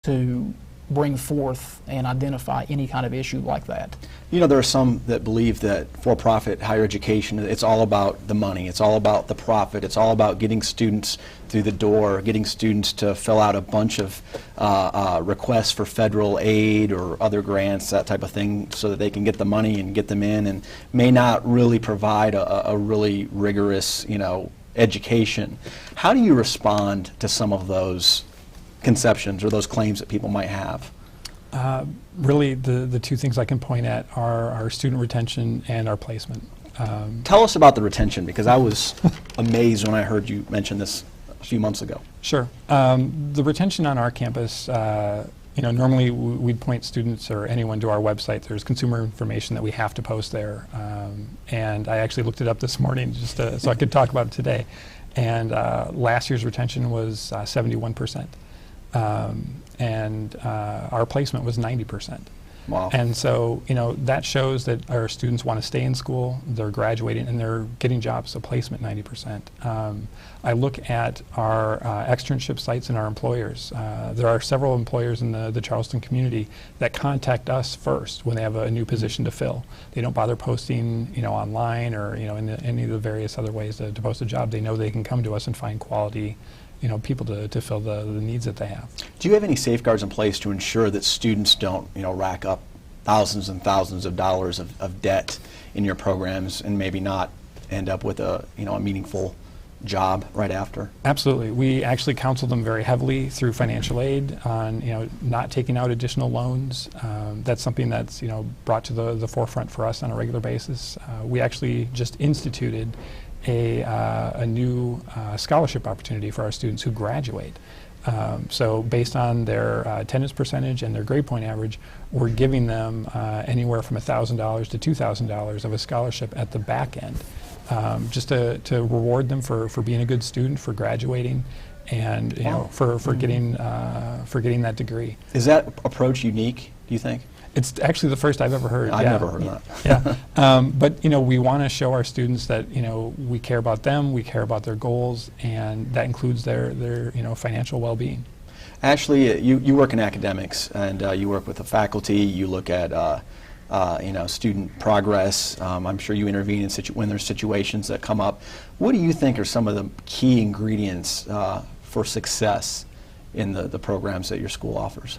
to bring forth and identify any kind of issue like that. You know, there are some that believe that for-profit higher education, it's all about the money, it's all about the profit, it's all about getting students through the door, getting students to fill out a bunch of requests for federal aid or other grants, that type of thing, so that they can get the money and get them in, and may not really provide a really rigorous, you know, education. How do you respond to some of those conceptions or those claims that people might have? Really, the two things I can point at are our student retention and our placement. Tell us about the retention, because I was amazed when I heard you mention this a few months ago. Sure. The retention on our campus, you know, normally we'd point students or anyone to our website. There's consumer information that we have to post there. And I actually looked it up this morning just so I could talk about it today. And last year's retention was 71%. And our placement was 90%. Wow. And so, you know, that shows that our students want to stay in school, they're graduating, and they're getting jobs, so placement 90%. I look at our externship sites and our employers. There are several employers in the Charleston community that contact us first when they have a new position to fill. They don't bother posting, you know, online or, you know, in any of the various other ways to post a job. They know they can come to us and find quality, you know, people to fill the needs that they have. Do you have any safeguards in place to ensure that students don't, you know, rack up thousands and thousands of dollars of debt in your programs and maybe not end up with a, you know, a meaningful job right after? Absolutely. We actually counsel them very heavily through financial aid on, you know, not taking out additional loans. That's something that's, you know, brought to the forefront for us on a regular basis. We actually just instituted a new scholarship opportunity for our students who graduate. So based on their attendance percentage and their grade point average, we're giving them anywhere from $1,000 to $2,000 of a scholarship at the back end, just to reward them for being a good student, for graduating, and you know, for getting that degree. Is that approach unique, do you think? It's actually the first I've ever heard. I've never heard of that. Yeah, but you know, we want to show our students that, you know, we care about them, we care about their goals, and that includes their you know, financial well-being. Actually, you work in academics, and you work with the faculty. You look at you know, student progress. I'm sure you intervene in when there's situations that come up. What do you think are some of the key ingredients for success in the programs that your school offers?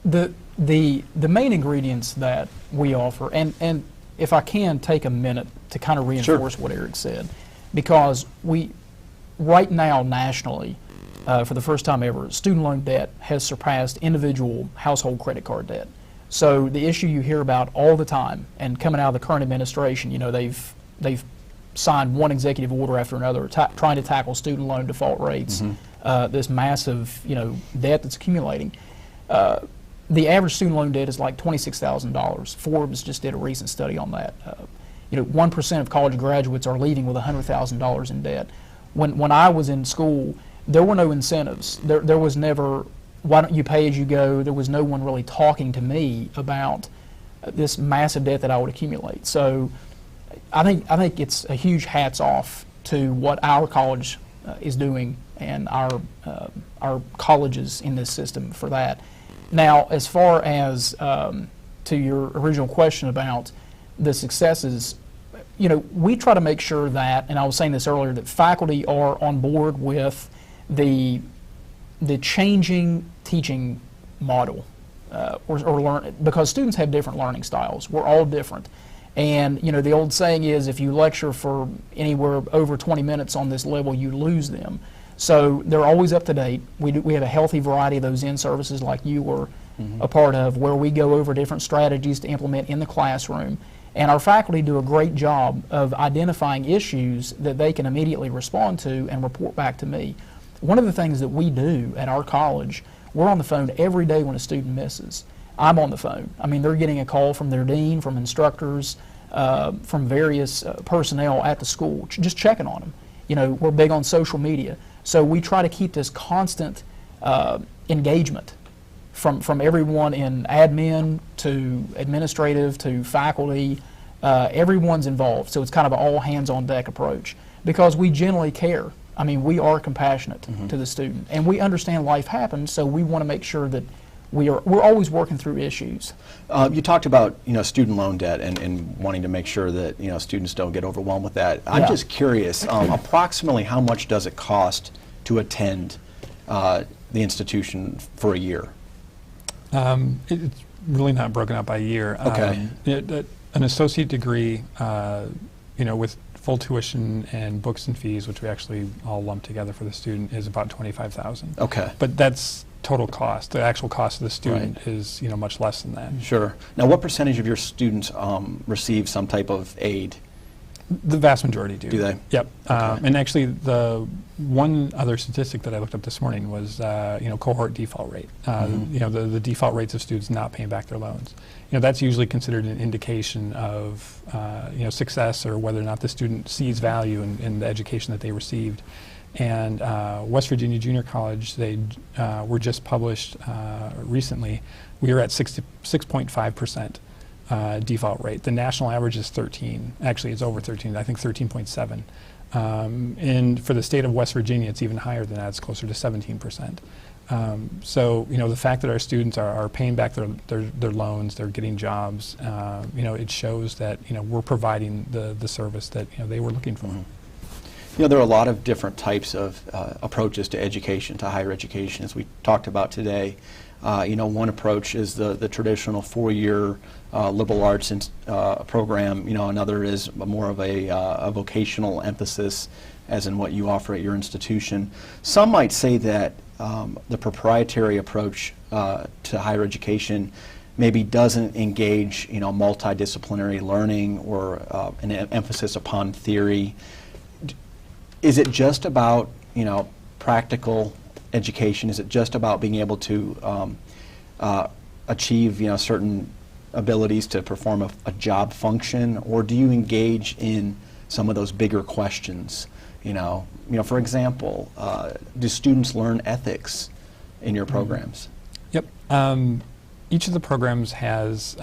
The main ingredients that we offer, and if I can take a minute to kind of reinforce what Eric said, because we, right now nationally, for the first time ever, student loan debt has surpassed individual household credit card debt. So the issue you hear about all the time, and coming out of the current administration, you know, they've signed one executive order after another trying to tackle student loan default rates, this massive, you know, debt that's accumulating. The average student loan debt is like $26,000. Forbes just did a recent study on that. You know, 1% of college graduates are leaving with $100,000 in debt. When I was in school, there were no incentives. There was never, why don't you pay as you go? There was no one really talking to me about this massive debt that I would accumulate. So I think it's a huge hats off to what our college is doing and our colleges in this system for that. Now, as far as to your original question about the successes, you know, we try to make sure that, and I was saying this earlier, that faculty are on board with the changing teaching model, because students have different learning styles. We're all different. And, you know, the old saying is, if you lecture for anywhere over 20 minutes on this level, you lose them. So they're always up to date. We have a healthy variety of those in-services like you were a part of, where we go over different strategies to implement in the classroom. And our faculty do a great job of identifying issues that they can immediately respond to and report back to me. One of the things that we do at our college, we're on the phone every day when a student misses. I'm on the phone. I mean, they're getting a call from their dean, from instructors, from various personnel at the school, just checking on them. You know, we're big on social media. So we try to keep this constant engagement from everyone in admin to administrative to faculty. Everyone's involved. So it's kind of an all hands on deck approach, because we generally care. I mean, we are compassionate to the student, and we understand life happens, so we want to make sure that we're always working through issues. You talked about student loan debt and wanting to make sure that students don't get overwhelmed with that. I'm just curious, approximately how much does it cost to attend the institution for a year? It's really not broken up by year. Okay. An associate degree, with full tuition and books and fees, which we actually all lump together for the student, is about $25,000. Okay. But that's total cost. The actual cost of the student is much less than that. Sure. Now, what percentage of your students receive some type of aid? The vast majority do. Do they? Yep. Okay. And actually, the one other statistic that I looked up this morning was, cohort default rate. The default rates of students not paying back their loans. That's usually considered an indication of, success, or whether or not the student sees value in the education that they received. And West Virginia Junior College, they were just published recently. We are at 6.5%. Default rate. The national average is 13. Actually, it's over 13. I think 13.7. And for the state of West Virginia, it's even higher than that. It's closer to 17%. So, the fact that our students are paying back their loans, they're getting jobs, it shows that, we're providing the service that, they were looking for. Mm-hmm. There are a lot of different types of approaches to education, to higher education, as we talked about today. One approach is the traditional four-year liberal arts program. Another is more of a vocational emphasis, as in what you offer at your institution. Some might say that the proprietary approach to higher education maybe doesn't engage, multidisciplinary learning or an emphasis upon theory. Is it just about, practical education? Is it just about being able to achieve, certain abilities to perform a job function, or do you engage in some of those bigger questions? For example, do students learn ethics in your programs? Yep. Each of the programs has,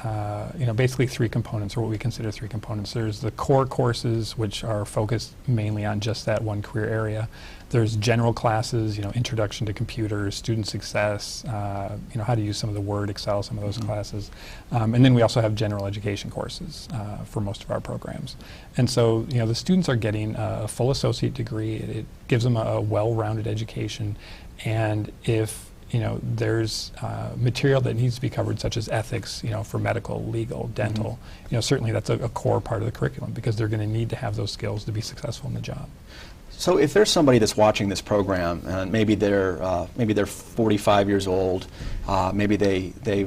basically three components, or what we consider three components. There's the core courses, which are focused mainly on just that one career area. There's general classes, introduction to computers, student success, how to use some of the Word, Excel, some of those classes. And then we also have general education courses for most of our programs. And so, the students are getting a full associate degree. It gives them a well-rounded education. And if there's material that needs to be covered, such as ethics, for medical, legal, dental. Certainly that's a core part of the curriculum, because they're going to need to have those skills to be successful in the job. So if there's somebody that's watching this program, and maybe they're 45 years old, maybe they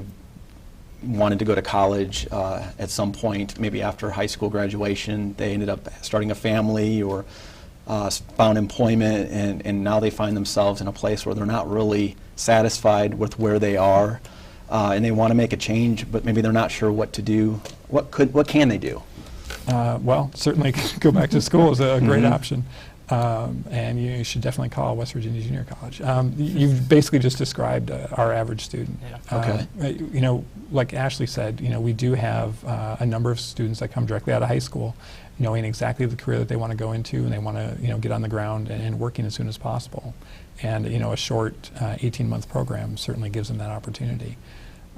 wanted to go to college at some point, maybe after high school graduation, they ended up starting a family or found employment, and now they find themselves in a place where they're not really satisfied with where they are, and they want to make a change, but maybe they're not sure what to do. What can they do? Well, certainly go back to school is a great option. And you should definitely call West Virginia Junior College. You've basically just described our average student. Yeah. Okay. Like Ashley said, we do have a number of students that come directly out of high school, knowing exactly the career that they want to go into, and they want to, get on the ground and working as soon as possible. And, a short 18-month program certainly gives them that opportunity.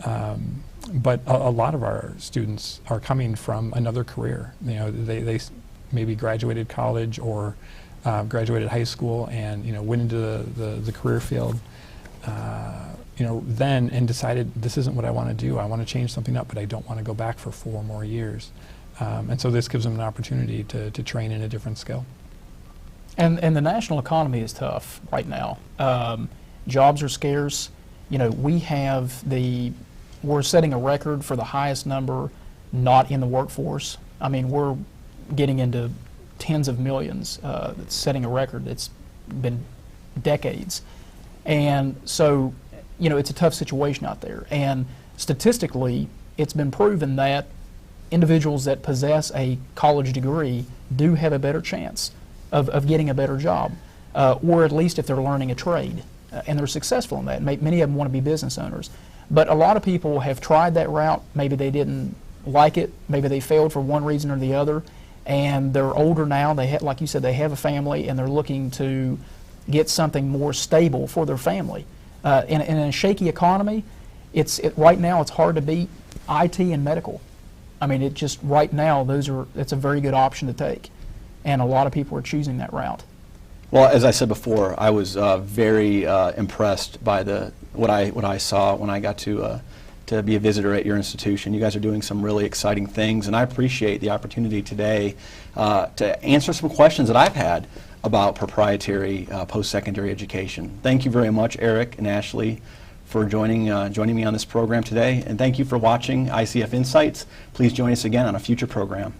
But a lot of our students are coming from another career. They maybe graduated college or graduated high school and went into the career field, then and decided this isn't what I want to do. I want to change something up, but I don't want to go back for 4 more years. And so this gives them an opportunity to train in a different skill. And the national economy is tough right now. Jobs are scarce. We're setting a record for the highest number not in the workforce. I mean, we're getting into tens of millions. That's setting a record. It's been decades. And so, it's a tough situation out there. And statistically, it's been proven that individuals that possess a college degree do have a better chance of getting a better job, or at least if they're learning a trade, and they're successful in that. Many of them want to be business owners. But a lot of people have tried that route. Maybe they didn't like it. Maybe they failed for one reason or the other. and they're older now. They like you said, they have a family, and they're looking to get something more stable for their family. In a shaky economy, right now it's hard to beat IT and medical. I mean, it just right now it's a very good option to take, and a lot of people are choosing that route. Well, as I said before, I was very impressed by what I saw when I got to be a visitor at your institution. You guys are doing some really exciting things, and I appreciate the opportunity today to answer some questions that I've had about proprietary post-secondary education. Thank you very much, Eric and Ashley, for joining me on this program today, and thank you for watching ICF Insights. Please join us again on a future program.